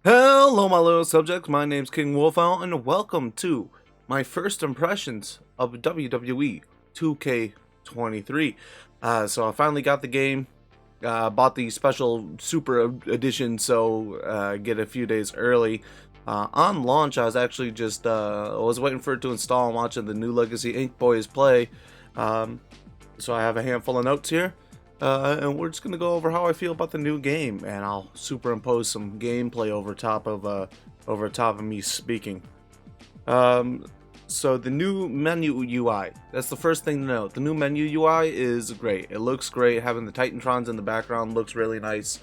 Hello, my little subjects. My name's King Wolfowl, and welcome to my first impressions of WWE 2K23. So I finally got the game. Bought the special super edition, so get a few days early. On launch, I was actually just was waiting for it to install and watching the new Legacy Inc. boys play. So I have a handful of notes here. And we're just gonna go over how I feel about the new game, and I'll superimpose some gameplay over top of me speaking. So the new menu UI, that's the first thing to note. The new menu UI is great. It looks great. Having the Titantrons in the background looks really nice.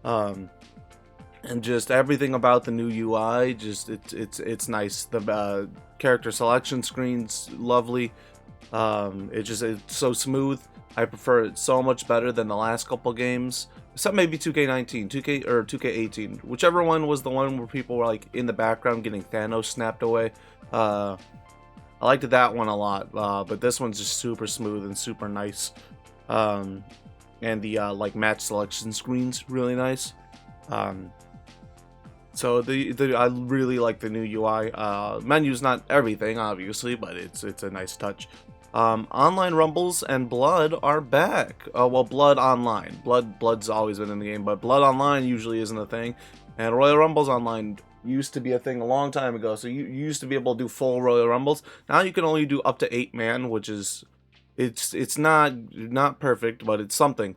And just everything about the new UI, just it's nice. The character selection screen's lovely. It's so smooth. I prefer it so much better than the last couple games, except maybe 2K19, 2K or 2K18, whichever one was the one where people were like in the background getting Thanos snapped away. I liked that one a lot, but this one's just super smooth and super nice. And the like match selection screen's really nice. So I really like the new UI. Menu's not everything, obviously, but it's a nice touch. Online Rumbles and Blood are back. Well, Blood Online. Blood's always been in the game, but Blood Online usually isn't a thing. And Royal Rumbles Online used to be a thing a long time ago. So you used to be able to do full Royal Rumbles. Now you can only do up to 8-man, which is it's not perfect, but it's something.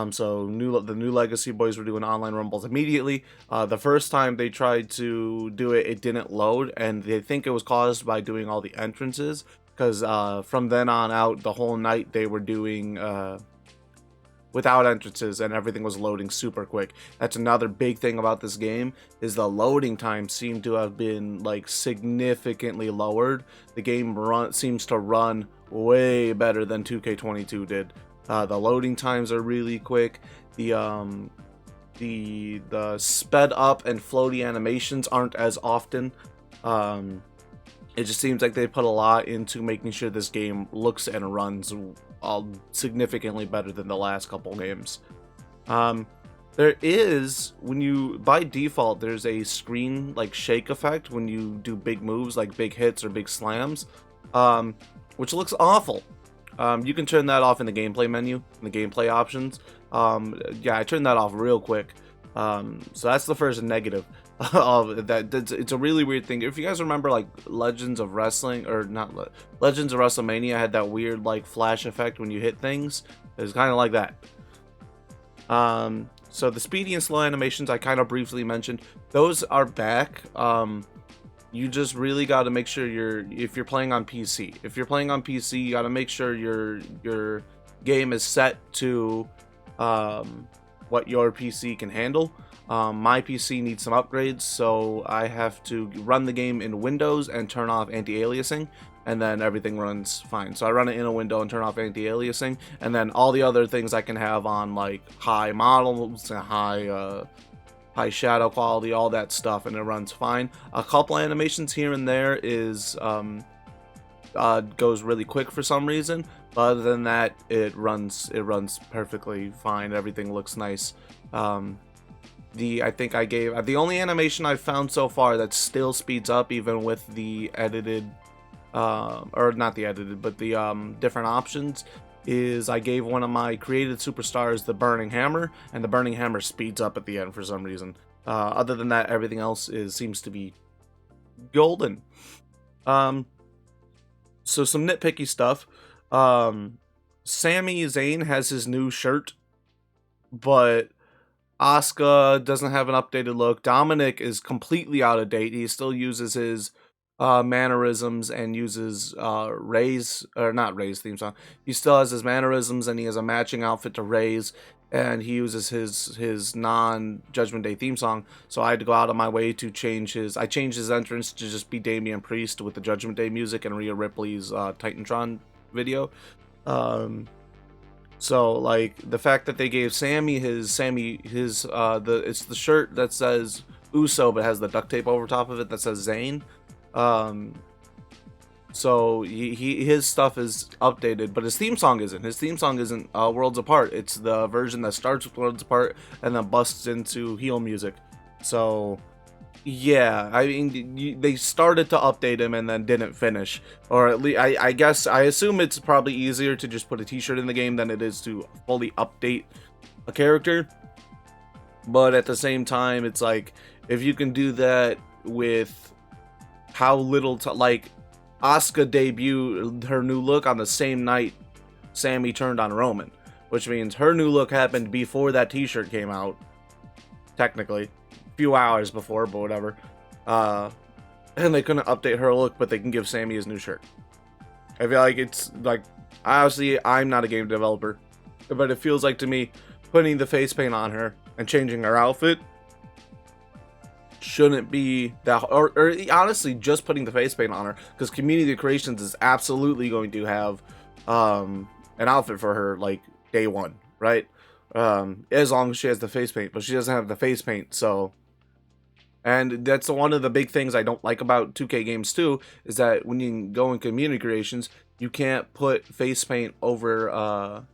So the new Legacy boys were doing online rumbles immediately. The first time they tried to do it, it didn't load, and they think it was caused by doing all the entrances. Because from then on out, the whole night they were doing without entrances, and everything was loading super quick. That's another big thing about this game, is the loading time seemed to have been like significantly lowered. The game seems to run way better than 2K22 did. The loading times are really quick. The sped up and floaty animations aren't as often. It just seems like they put a lot into making sure this game looks and runs significantly better than the last couple games. There is, by default, there's a screen like shake effect when you do big moves like big hits or big slams, which looks awful. You can turn that off in the gameplay menu, in the gameplay options. Yeah, I turned that off real quick. So that's the first negative of that. It's a really weird thing. If you guys remember, like Legends of Wrestling, or not Legends of WrestleMania had that weird like flash effect when you hit things. It's kind of like that. So the speedy and slow animations I kind of briefly mentioned, those are back. You just really got to make sure if you're playing on PC. If you're playing on PC, you got to make sure your game is set to what your PC can handle. My PC needs some upgrades, so I have to run the game in Windows and turn off anti-aliasing, and then everything runs fine. So I run it in a window and turn off anti-aliasing, and then all the other things I can have on like high models and high shadow quality, all that stuff, and it runs fine. A couple animations here and there goes really quick for some reason, but other than that, it runs perfectly fine. Everything looks nice. I think I gave the only animation I've found so far that still speeds up even with the edited or not the edited, but the different options, is I gave one of my created superstars the Burning Hammer, and the Burning Hammer speeds up at the end for some reason. Other than that, everything else seems to be golden. So some nitpicky stuff. Sami Zayn has his new shirt, but Asuka doesn't have an updated look. Dominic is completely out of date. He still uses his mannerisms and uses Ray's, or not Ray's theme song. He still has his mannerisms, and he has a matching outfit to Ray's, and he uses his non-Judgment Day theme song. So I had to go out of my way to change I changed his entrance to just be Damian Priest with the Judgment Day music and Rhea Ripley's Titantron video. So like the fact that they gave Sami it's the shirt that says Uso but has the duct tape over top of it that says Zayn. So his stuff is updated, but his theme song isn't. His theme song isn't Worlds Apart. It's the version that starts with Worlds Apart and then busts into heel music. So Yeah, I mean, they started to update him and then didn't finish. Or at least, I guess, I assume it's probably easier to just put a t-shirt in the game than it is to fully update a character. But at the same time, it's like, if you can do that with how little, like, Asuka debuted her new look on the same night Sammy turned on Roman. Which means her new look happened before that t-shirt came out, technically. A few hours before, but whatever. And they couldn't update her look, but they can give Sammy his new shirt. I feel like it's, like, obviously, I'm not a game developer, but it feels like to me, putting the face paint on her and changing her outfit shouldn't be that, or honestly, just putting the face paint on her, because Community Creations is absolutely going to have an outfit for her, like, day one, right? As long as she has the face paint, but she doesn't have the face paint, so. And that's one of the big things I don't like about 2K games too, is that when you go in Community Creations, you can't put face paint over a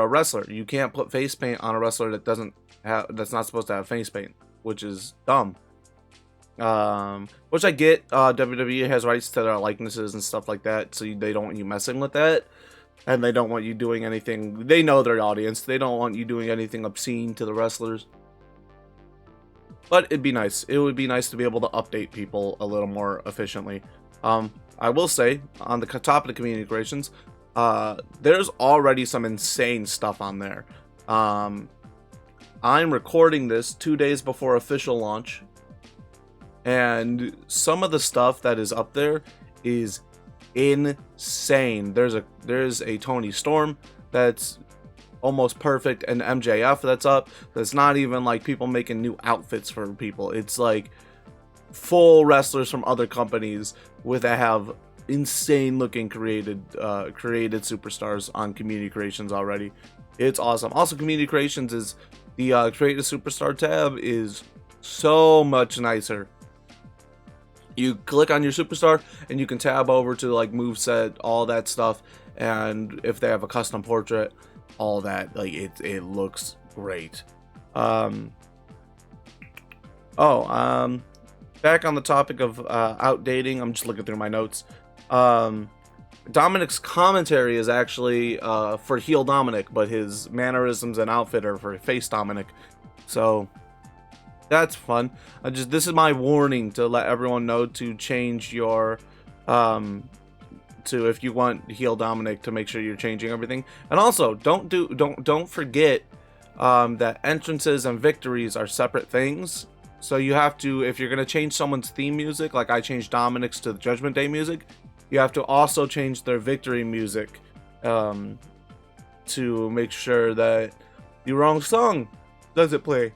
wrestler. You can't put face paint on a wrestler that doesn't have, that's not supposed to have face paint, which is dumb. Which I get. WWE has rights to their likenesses and stuff like that, so they don't want you messing with that, and they don't want you doing anything. They know their audience. They don't want you doing anything obscene to the wrestlers. But it'd be nice. It would be nice to be able to update people a little more efficiently. I will say, on the top of the Community Creations, there's already some insane stuff on there. I'm recording this 2 days before official launch, and some of the stuff that is up there is insane. There's a Tony Storm that's almost perfect, and MJF that's up. That's not even like people making new outfits for people. It's like full wrestlers from other companies that have insane looking created superstars on Community Creations already. It's awesome. Also, Community Creations is the create a superstar tab is so much nicer. You click on your superstar and you can tab over to like moveset, all that stuff, and if they have a custom portrait, all that, like it looks great. Back on the topic of outdating, I'm just looking through my notes. Dominic's commentary is actually for heel Dominic, but his mannerisms and outfit are for face Dominic, so that's fun. This is my warning to let everyone know to change your to, if you want heel Dominic, to make sure you're changing everything. And also, don't forget that entrances and victories are separate things. So you have to, if you're gonna change someone's theme music, like I changed Dominic's to the Judgment Day music, you have to also change their victory music to make sure that the wrong song doesn't play.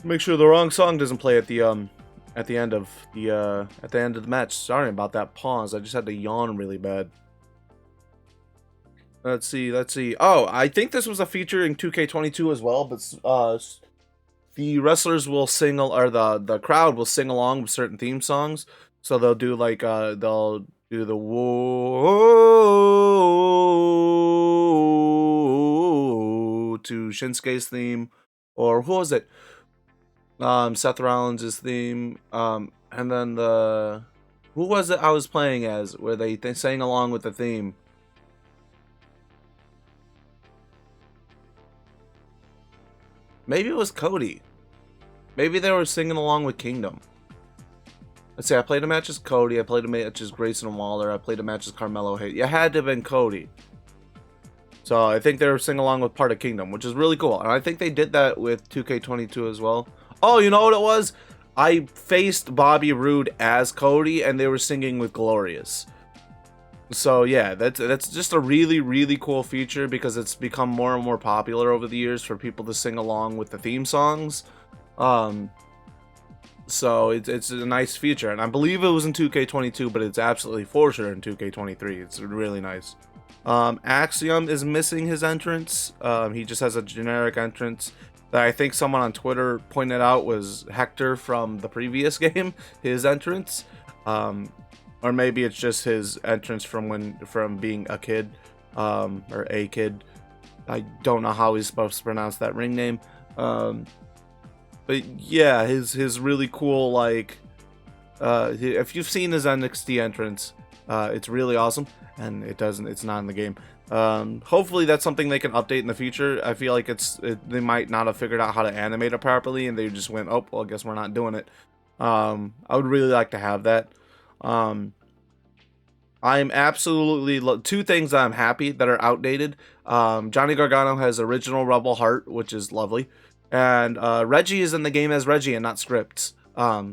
Make sure the wrong song doesn't play at the end of the match. Sorry about that pause. I just had to yawn really bad. Let's see. Oh, I think this was a feature in 2K22 as well, but the wrestlers will sing, or the crowd will sing along with certain theme songs. So they'll do like they'll do the whoa to Shinsuke's theme, or who was it? Seth Rollins' theme, and then who was it I was playing as, where they sang along with the theme? Maybe it was Cody. Maybe they were singing along with Kingdom. Let's see, I played a match as Cody, I played a match as Grayson Waller, I played a match as Carmelo Hayes. It had to have been Cody. So I think they were singing along with part of Kingdom, which is really cool. And I think they did that with 2K22 as well. Oh, you know what it was? I faced Bobby Roode as Cody, and they were singing with Glorious. So yeah, that's just a really, really cool feature, because it's become more and more popular over the years for people to sing along with the theme songs. So it's a nice feature, and I believe it was in 2K22, but it's absolutely for sure in 2K23. It's really nice. Axiom is missing his entrance. He just has a generic entrance that I think someone on Twitter pointed out was Hector from the previous game, his entrance. Or maybe it's just his entrance from being a kid, or a kid. I don't know how he's supposed to pronounce that ring name. but yeah, his really cool, like, if you've seen his NXT entrance, it's really awesome, and it's not in the game. Hopefully that's something they can update in the future. I feel like they might not have figured out how to animate it properly, and they just went, oh, well, I guess we're not doing it. I would really like to have that. I'm absolutely two things that I'm happy that are outdated. Johnny Gargano has original Rebel Heart, which is lovely, and Reggie is in the game as Reggie and not scripts.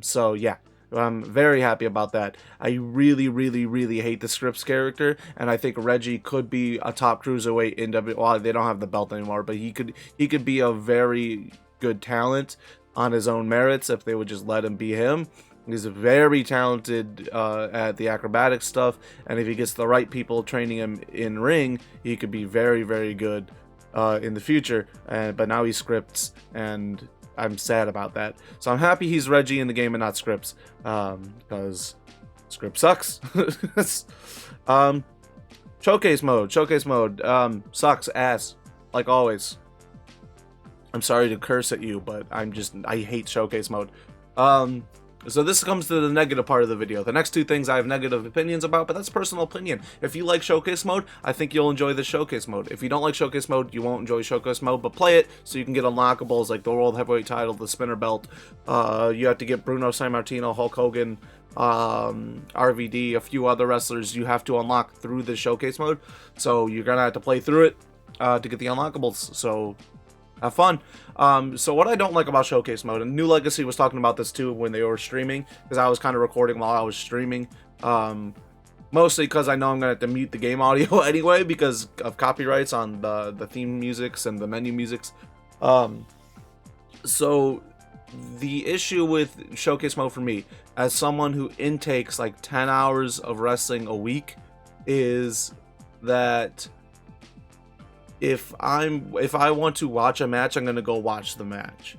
So yeah, I'm very happy about that. I really, really, really hate the Scripps character, and I think Reggie could be a top cruiserweight in WWE. Well, they don't have the belt anymore, but he could be a very good talent on his own merits if they would just let him be him. He's very talented at the acrobatic stuff, and if he gets the right people training him in ring, he could be very, very good in the future. But now he scripts, and I'm sad about that. So I'm happy he's Reggie in the game and not Scripps, because Scripps sucks. Showcase mode sucks ass, like always. I'm sorry to curse at you, but I hate showcase mode. So this comes to the negative part of the video. The next two things I have negative opinions about, but that's personal opinion. If you like showcase mode, I think you'll enjoy the showcase mode. If you don't like showcase mode, you won't enjoy showcase mode, but play it so you can get unlockables like the World Heavyweight title, the spinner belt. You have to get Bruno Sammartino, Hulk Hogan, RVD, a few other wrestlers you have to unlock through the showcase mode. So you're going to have to play through it to get the unlockables. So have fun. So what I don't like about showcase mode, and New Legacy was talking about this too when they were streaming, because I was kind of recording while I was streaming, mostly because I know I'm gonna have to mute the game audio anyway because of copyrights on the theme musics and the menu musics. So the issue with showcase mode for me, as someone who intakes like 10 hours of wrestling a week, is that if I want to watch a match, I'm gonna go watch the match.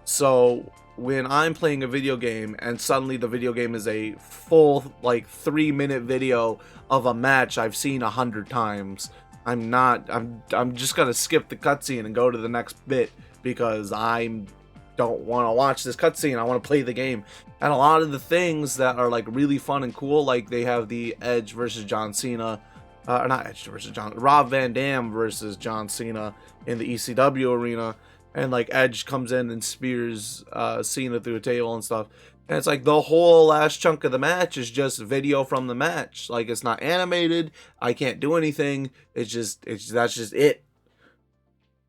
So when I'm playing a video game and suddenly the video game is a full like 3-minute video of a match I've seen 100 times, I'm just gonna skip the cutscene and go to the next bit because I don't want to watch this cutscene. I want to play the game. And a lot of the things that are like really fun and cool, like they have the Edge versus John Cena. Not Edge versus Rob Van Dam versus John Cena in the ECW arena, and like Edge comes in and spears Cena through a table and stuff, and it's like the whole last chunk of the match is just video from the match. Like, it's not animated, I can't do anything, that's just it.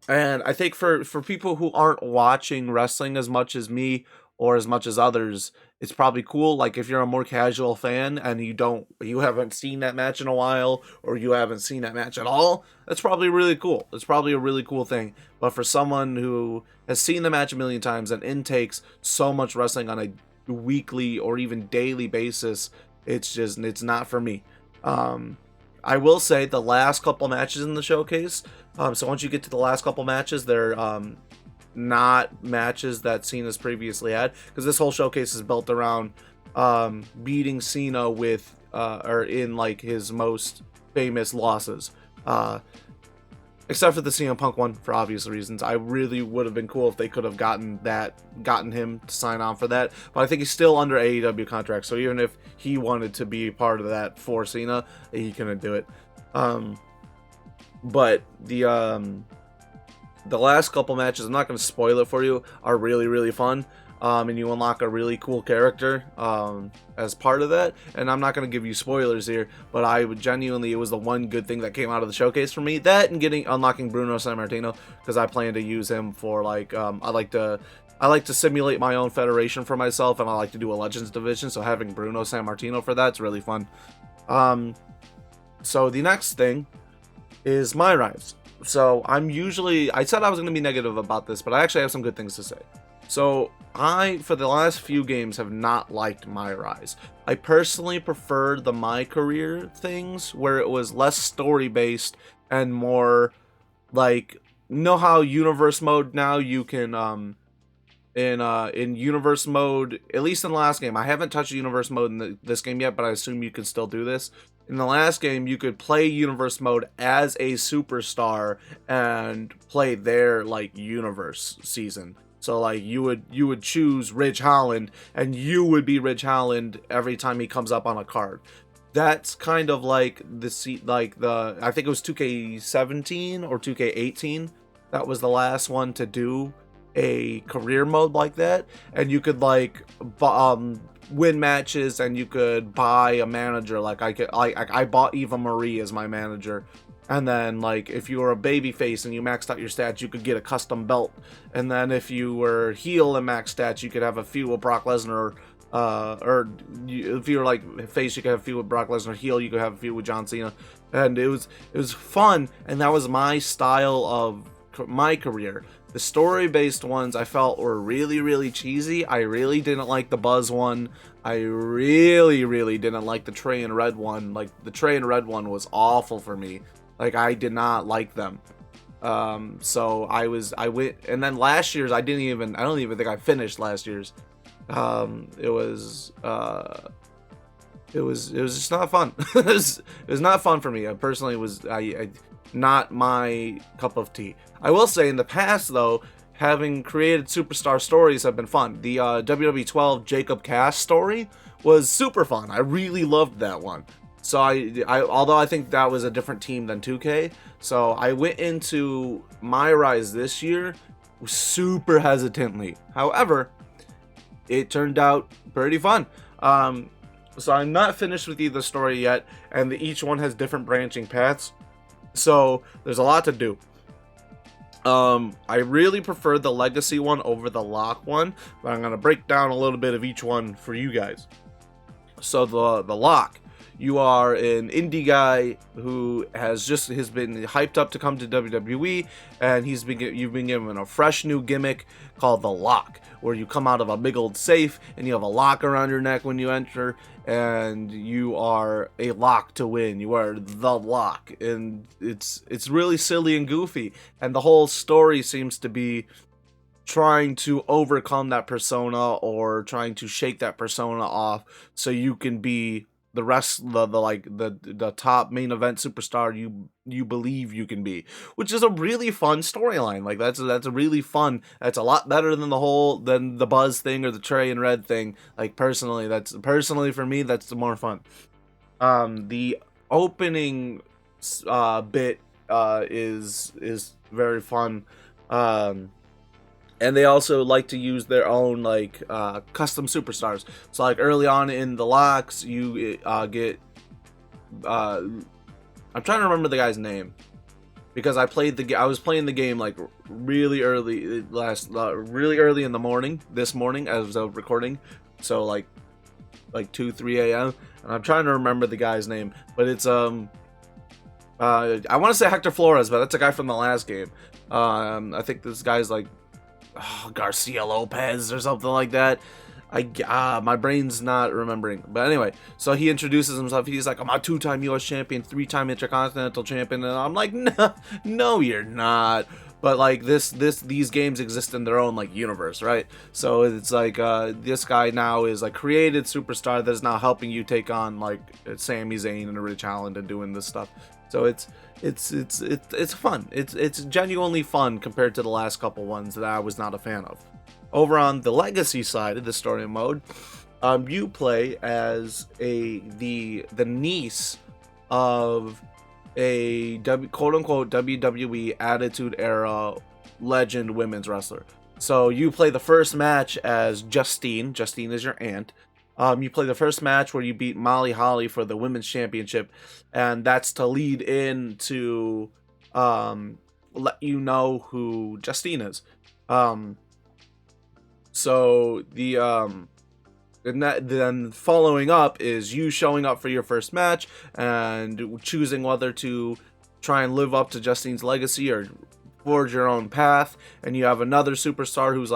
And I think for people who aren't watching wrestling as much as me or as much as others, it's probably cool. Like if you're a more casual fan and you haven't seen that match in a while, or you haven't seen that match at all, that's probably really cool. It's probably a really cool thing. But for someone who has seen the match a million times and intakes so much wrestling on a weekly or even daily basis, it's not for me. I will say the last couple matches in the showcase, so once you get to the last couple matches, they're not matches that Cena's previously had, because this whole showcase is built around beating Cena with or in like his most famous losses, except for the CM Punk one for obvious reasons. I really would have been cool if they could have gotten him to sign on for that, but I think he's still under AEW contract, so even if he wanted to be part of that for Cena, he couldn't do it. But the last couple matches, I'm not going to spoil it for you, are really, really fun. And you unlock a really cool character as part of that. And I'm not going to give you spoilers here, but it was the one good thing that came out of the showcase for me. That and unlocking Bruno Sammartino, because I plan to use him for like, I like to simulate my own federation for myself, and I like to do a Legends division, so having Bruno Sammartino for that's really fun. So the next thing is my rise. So I said I was going to be negative about this, but I actually have some good things to say. So for the last few games, have not liked My Rise. I personally preferred the My Career things, where it was less story based and more like, how universe mode now you can in universe mode, at least in the last game, I haven't touched universe mode in this game yet, but I assume you can still do this. In the last game, you could play universe mode as a superstar and play their like universe season. So like you would choose Ridge Holland, and you would be Ridge Holland every time he comes up on a card. That's kind of like the I think it was 2K17 or 2K18. That was the last one to do a career mode like that, and you could like win matches, and you could buy a manager. Like I bought Eva Marie as my manager. And then, like, if you were a babyface and you maxed out your stats, you could get a custom belt. And then if you were heel and max stats, you could have a feud with Brock Lesnar. If you were, like, face, you could have a feud with Brock Lesnar. Heel, you could have a feud with John Cena. And it was fun, and that was my style of my career. The story-based ones I felt were really, really cheesy. I really didn't like the Buzz one. I really, really didn't like the Trey and Red one. Like, the Trey and Red one was awful for me. Like, I did not like them. So I went, and then last year's, I don't even think I finished last year's. It was just not fun. it was not fun for me. I personally was, not my cup of tea. I will say in the past though, having created superstar stories have been fun. The WWE12 Jacob Cass story was super fun. I really loved that one. So I although I think that was a different team than 2K, so I went into My Rise this year super hesitantly. However, it turned out pretty fun. So I'm not finished with either story yet, and each one has different branching paths. So there's a lot to do. I really prefer the Legacy one over the Lock one, but I'm gonna break down a little bit of each one for you guys. So the Lock. You are an indie guy who has been hyped up to come to WWE, and you've been given a fresh new gimmick called the Lock, where you come out of a big old safe and you have a lock around your neck when you enter, and you are a lock to win. You are the Lock, and it's really silly and goofy, and the whole story seems to be trying to overcome that persona or trying to shake that persona off so you can be the top main event superstar you believe you can be, which is a really fun storyline. Like that's a really fun. That's a lot better than the Buzz thing or the Trey and Red thing. Like personally for me, that's the more fun. The opening bit is very fun. And they also like to use their own custom superstars. So like early on in the Locks, you get I'm trying to remember the guy's name because I was playing the game like really early in the morning this morning as I was recording. So like 2-3 a.m. and I'm trying to remember the guy's name, but it's I want to say Hector Flores, but that's a guy from the last game. I think this guy's like Garcia Lopez or something like that. My brain's not remembering. But anyway, so he introduces himself. He's like, I'm a 2-time U.S. champion, 3-time Intercontinental champion. And I'm like, no, you're not. But like these games exist in their own like universe, right? So it's like this guy now is like created superstar that is now helping you take on like Sami Zayn and Ridge Holland and doing this stuff. So it's fun. It's genuinely fun compared to the last couple ones that I was not a fan of. Over on the Legacy side of the story mode, you play as the niece of a quote-unquote WWE Attitude Era legend women's wrestler. So you play the first match as Justine. Justine is your aunt. You play the first match where you beat Molly Holly for the women's championship, and that's to lead in to let you know who Justine is. So then following up is you showing up for your first match and choosing whether to try and live up to Justine's legacy or forge your own path. And you have another superstar who's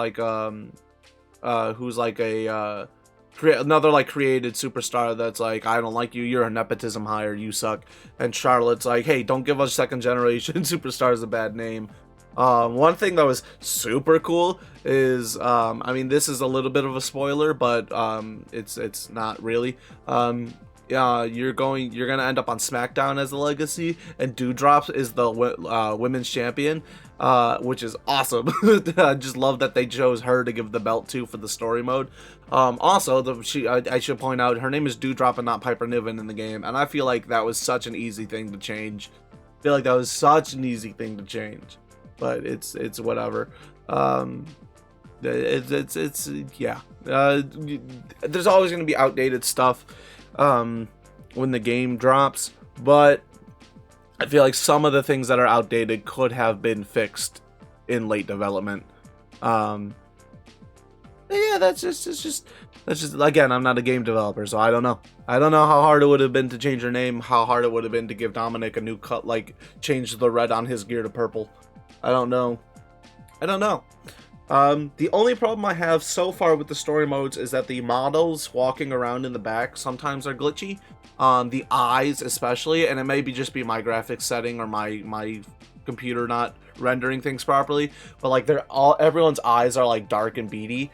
another like created superstar that's like, I don't like you, you're a nepotism hire, you suck. And Charlotte's like, hey, don't give us second generation superstars a bad name. One thing that was super cool is, I mean, this is a little bit of a spoiler, but it's not really. you're gonna end up on SmackDown as the Legacy, and Dewdrops is the women's champion, which is awesome. I just love that they chose her to give the belt to for the story mode. Also, I should point out her name is Dewdrop and not Piper Niven in the game, and I feel like that was such an easy thing to change. I feel like that was such an easy thing to change, but it's whatever. It's yeah. There's always going to be outdated stuff when the game drops, but I feel like some of the things that are outdated could have been fixed in late development. Yeah, that's just again, I'm not a game developer, so I don't know. I don't know how hard it would have been to change her name, how hard it would have been to give Dominic a new cut, like change the red on his gear to purple. I don't know. The only problem I have so far with the story modes is that the models walking around in the back sometimes are glitchy. The eyes especially, and it may just be my graphics setting or my computer not rendering things properly, but like everyone's eyes are like dark and beady,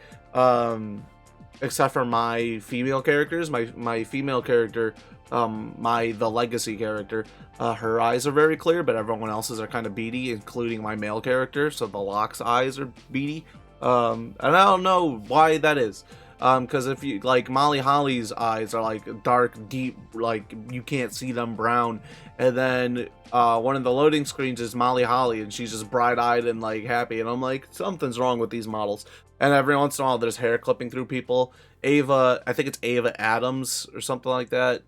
except for my female characters. My female character, the Legacy character, her eyes are very clear, but everyone else's are kind of beady, including my male character, so the Locke's eyes are beady. And I don't know why that is. Because if you, like, Molly Holly's eyes are, like, dark, deep, like, you can't see them, brown. And then, one of the loading screens is Molly Holly, and she's just bright-eyed and, like, happy. And I'm like, something's wrong with these models. And every once in a while, there's hair clipping through people. Ava, I think it's Ava Adams or something like that.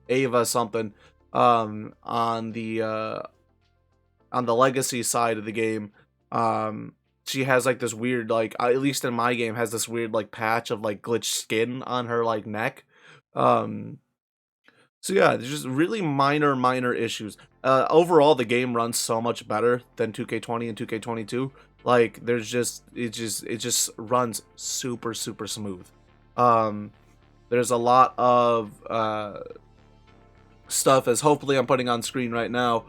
Ava something, on the Legacy side of the game, she has like this weird, like, at least in my game, has this weird like patch of like glitched skin on her like neck. So yeah, there's just really minor issues. Overall, the game runs so much better than 2K20 and 2K22. Like, it just runs super smooth. There's a lot of stuff, as hopefully I'm putting on screen right now.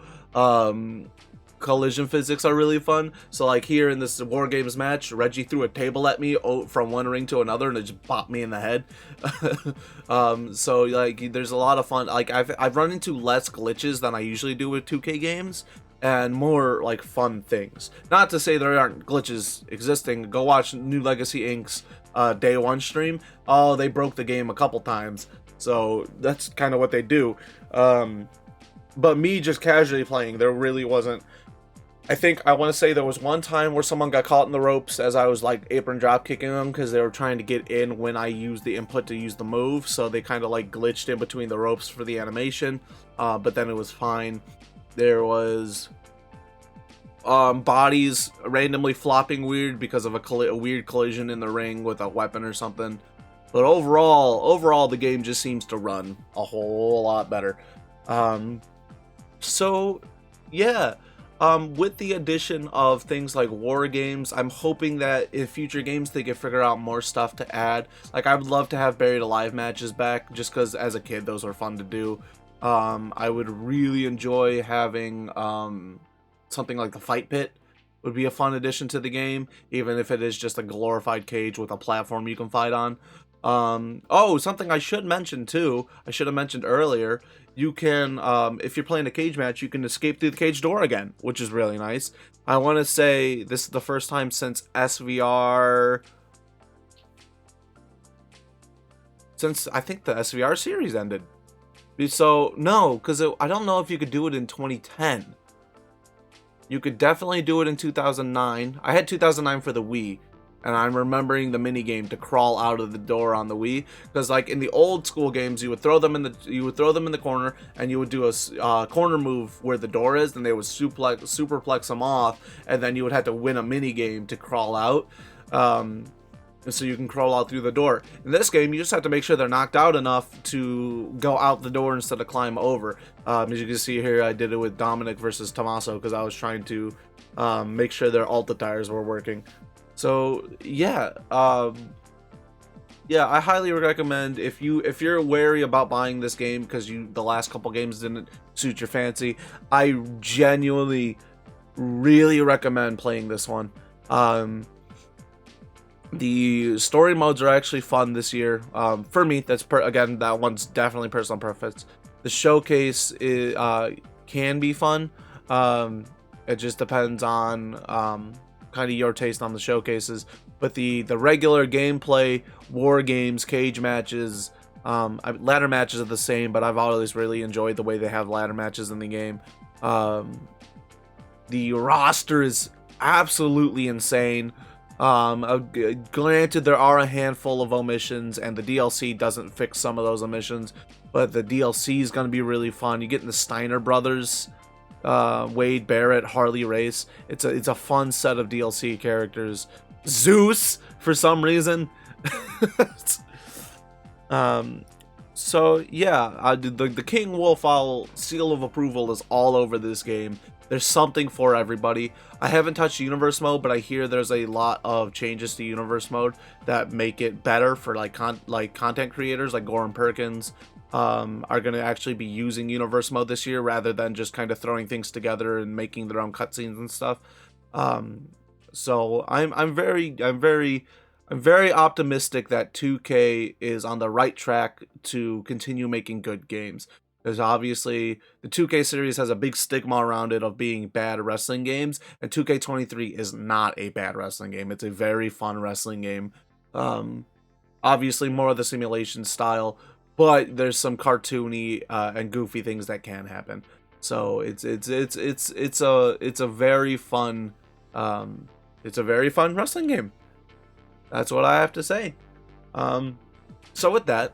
Collision physics are really fun. So like here in this War Games match, Reggie threw a table at me from one ring to another, and it just bopped me in the head. So like there's a lot of fun. Like I've run into less glitches than I usually do with 2K games, and more like fun things. Not to say there aren't glitches existing. Go watch New Legacy Inc.'s day one stream. Oh, they broke the game a couple times. So that's kind of what they do. But me just casually playing, there really wasn't. I want to say there was one time where someone got caught in the ropes as I was like apron drop kicking them because they were trying to get in when I used the input to use the move, so they kind of like glitched in between the ropes for the animation, but then it was fine. There was bodies randomly flopping weird because of a weird collision in the ring with a weapon or something, but overall the game just seems to run a whole lot better. So yeah. With the addition of things like war games, I'm hoping that in future games they can figure out more stuff to add. Like, I would love to have Buried Alive matches back, just because as a kid those were fun to do. I would really enjoy having something like the Fight Pit would be a fun addition to the game, even if it is just a glorified cage with a platform you can fight on. Oh, something I should mention too, I should have mentioned earlier, you can, if you're playing a cage match, you can escape through the cage door again, which is really nice. I want to say this is the first time since SVR, since I think the SVR series ended. So, no, because I don't know if you could do it in 2010. You could definitely do it in 2009. I had 2009 for the Wii. And I'm remembering the minigame to crawl out of the door on the Wii, because like in the old school games, you would throw them in the corner, and you would do a corner move where the door is, and they would superplex them off, and then you would have to win a minigame to crawl out, so you can crawl out through the door. In this game, you just have to make sure they're knocked out enough to go out the door instead of climb over. As you can see here, I did it with Dominic versus Tommaso because I was trying to make sure their alt tires were working. So yeah, yeah, I highly recommend if you're wary about buying this game because the last couple games didn't suit your fancy, I genuinely really recommend playing this one. The story modes are actually fun this year. For me, again, that one's definitely personal preference. The showcase can be fun. It just depends on kind of your taste on the showcases. But the regular gameplay, war games, cage matches, ladder matches are the same. But I've always really enjoyed the way they have ladder matches in the game. The roster is absolutely insane. Granted, there are a handful of omissions, and the DLC doesn't fix some of those omissions, but the DLC is going to be really fun. You get in the Steiner brothers, Wade Barrett, Harley Race. It's a fun set of DLC characters. Zeus, for some reason. So yeah, the King Wolf Owl seal of approval is all over this game. There's something for everybody. I haven't touched Universe Mode, but I hear there's a lot of changes to Universe Mode that make it better for like content creators like Goran Perkins are going to actually be using Universe Mode this year rather than just kind of throwing things together and making their own cutscenes and stuff. So I'm very optimistic that 2K is on the right track to continue making good games. Because obviously, the 2K series has a big stigma around it of being bad wrestling games, and 2K23 is not a bad wrestling game. It's a very fun wrestling game. Obviously, more of the simulation style, but there's some cartoony and goofy things that can happen. So it's a very fun wrestling game. That's what I have to say. So with that,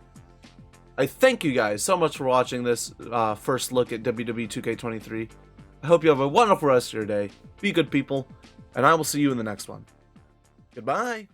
I thank you guys so much for watching this first look at WWE2K23. I hope you have a wonderful rest of your day. Be good people, and I will see you in the next one. Goodbye.